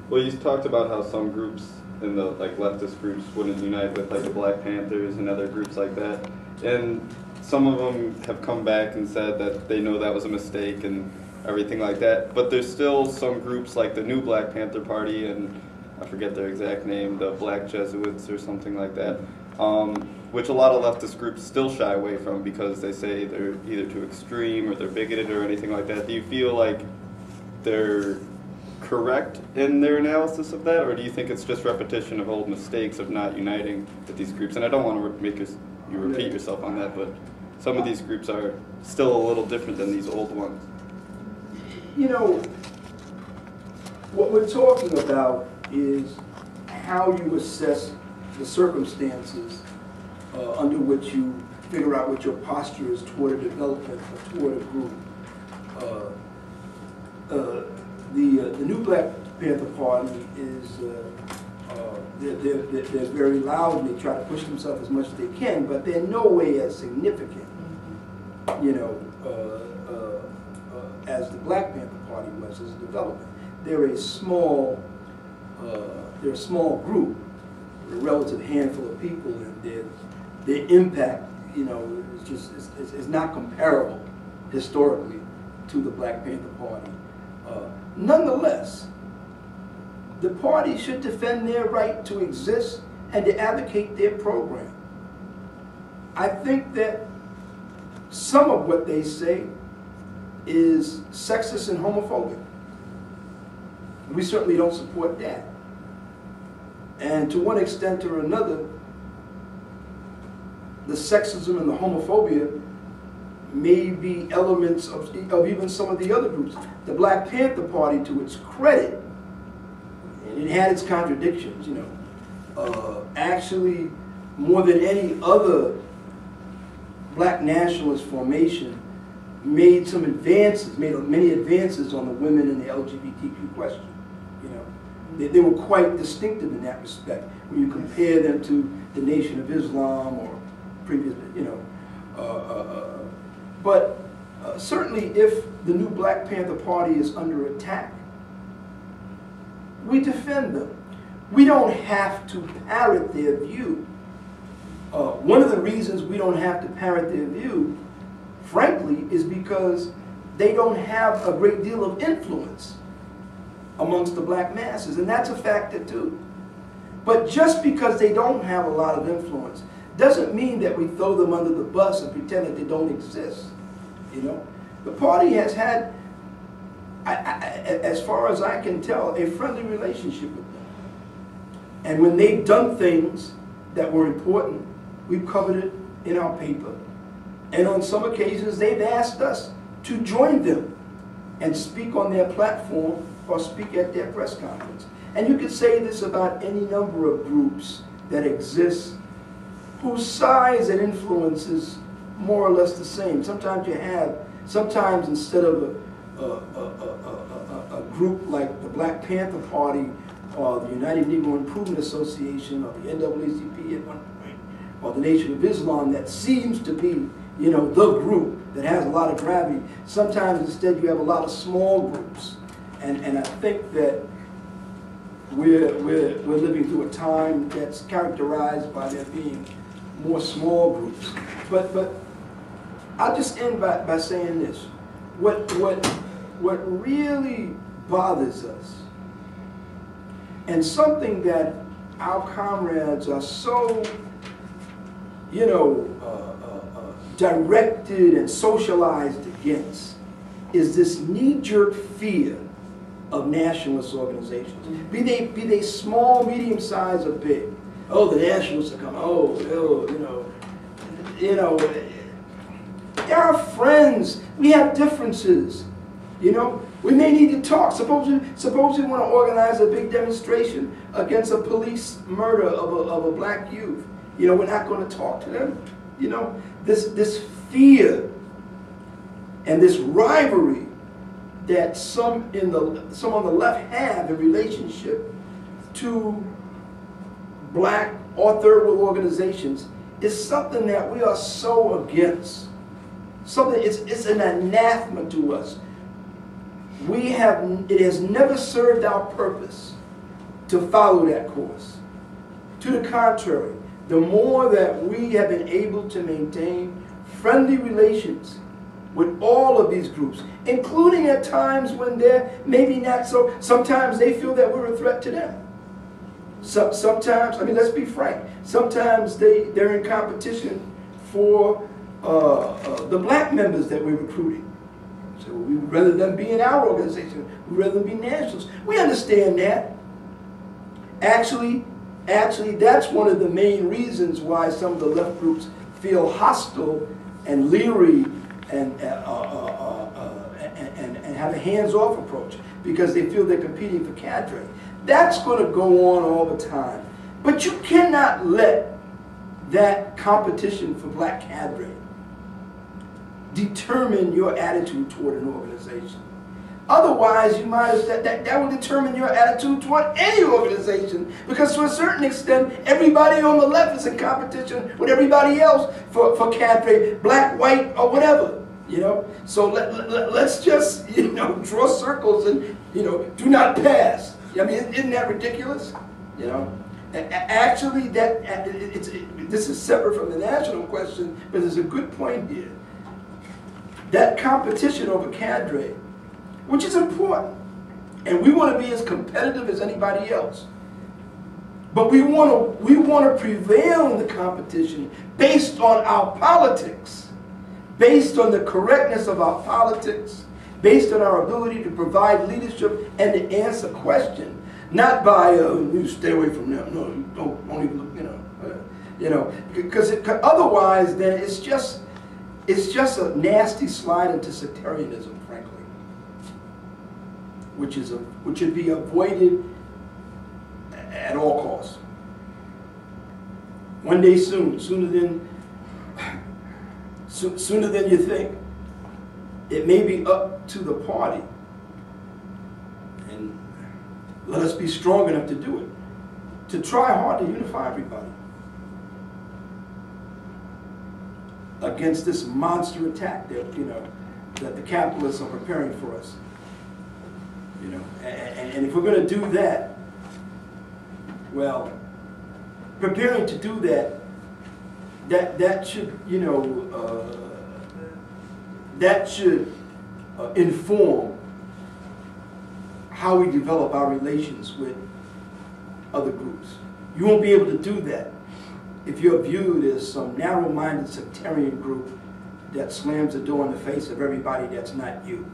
Well, you talked about how some groups in the leftist groups wouldn't unite with the Black Panthers and other groups like that, and some of them have come back and said that they know that was a mistake and everything like that. But there's still some groups like the new Black Panther Party and I forget their exact name, the Black Jesuits or something like that, which a lot of leftist groups still shy away from because they say they're either too extreme or they're bigoted or anything like that. Do you feel like they're correct in their analysis of that, or do you think it's just repetition of old mistakes of not uniting with these groups? And I don't want to make you repeat yourself on that, but some of these groups are still a little different than these old ones. You know, what we're talking about is how you assess the circumstances under which you figure out what your posture is toward a development or toward a group. The new Black Panther Party is, they're very loud and they try to push themselves as much as they can, but they're no way as significant, you know, as the Black Panther Party was as a development. They're a small group, a relative handful of people, and their impact, you know, is not comparable historically to the Black Panther Party. Nonetheless, the party should defend their right to exist and to advocate their program. I think that some of what they say is sexist and homophobic. We certainly don't support that. And to one extent or another, the sexism and the homophobia may be elements of even some of the other groups. The Black Panther Party, to its credit, and it had its contradictions, you know, actually more than any other Black nationalist formation made some advances, made many advances on the women and the LGBTQ question. You know, they were quite distinctive in that respect when you compare them to the Nation of Islam or previous, you know. But certainly if the new Black Panther Party is under attack, we defend them. We don't have to parrot their view. One of the reasons we don't have to parrot their view, frankly, is because they don't have a great deal of influence amongst the black masses, and that's a factor too. But just because they don't have a lot of influence doesn't mean that we throw them under the bus and pretend that they don't exist. You know, the party has had, as far as I can tell, a friendly relationship with them. And when they've done things that were important, we've covered it in our paper. And on some occasions, they've asked us to join them and speak on their platform or speak at their press conference. And you could say this about any number of groups that exist whose size and influence is more or less the same. Sometimes you have, sometimes instead of a group like the Black Panther Party or the United Negro Improvement Association or the NAACP at one point, or the Nation of Islam that seems to be, you know, the group that has a lot of gravity. Sometimes instead you have a lot of small groups. And I think that we're living through a time that's characterized by there being more small groups. But I'll just end by saying this. What really bothers us, and something that our comrades are so, you know, directed and socialized against, is this knee-jerk fear of nationalist organizations. Be they small, medium-sized, or big. Oh, the nationalists are coming. Oh, you know, they're our friends. We have differences. You know, we may need to talk. Suppose we want to organize a big demonstration against a police murder of a black youth. You know, we're not going to talk to them. You know, this fear and this rivalry that some on the left have in relationship to black or third world organizations is something that we are so against. Something, it's an anathema to us. It has never served our purpose to follow that course. To the contrary, the more that we have been able to maintain friendly relations with all of these groups, including at times when they're maybe not so, sometimes they feel that we're a threat to them. Sometimes, I mean, let's be frank, sometimes they're in competition for the black members that we're recruiting. So we would rather them be in our organization, we'd rather them be nationalists. We understand that. Actually, that's one of the main reasons why some of the left groups feel hostile and leery and have a hands-off approach because they feel they're competing for cadre. That's going to go on all the time. But you cannot let that competition for black cadre determine your attitude toward an organization. Otherwise, you might as that will determine your attitude toward any organization, because to a certain extent, everybody on the left is in competition with everybody else for cadre, black, white, or whatever. You know, so let's just, you know, draw circles and, you know, do not pass. I mean, isn't that ridiculous? You know, actually, this is separate from the national question, but there's a good point here. That competition over cadre, which is important, and we want to be as competitive as anybody else, but we want to prevail in the competition based on our politics, based on the correctness of our politics, based on our ability to provide leadership and to answer questions, not by you stay away from them. No, don't even look. You know, because otherwise, then it's just a nasty slide into sectarianism, frankly, which should be avoided at all costs. One day soon, sooner than you think, it may be up to the party, and let us be strong enough to do it, to try hard to unify everybody against this monster attack that, you know, that the capitalists are preparing for us. You know, and if we're going to do that, well, preparing to do that should, you know, that should inform how we develop our relations with other groups. You won't be able to do that if you're viewed as some narrow-minded sectarian group that slams the door in the face of everybody that's not you.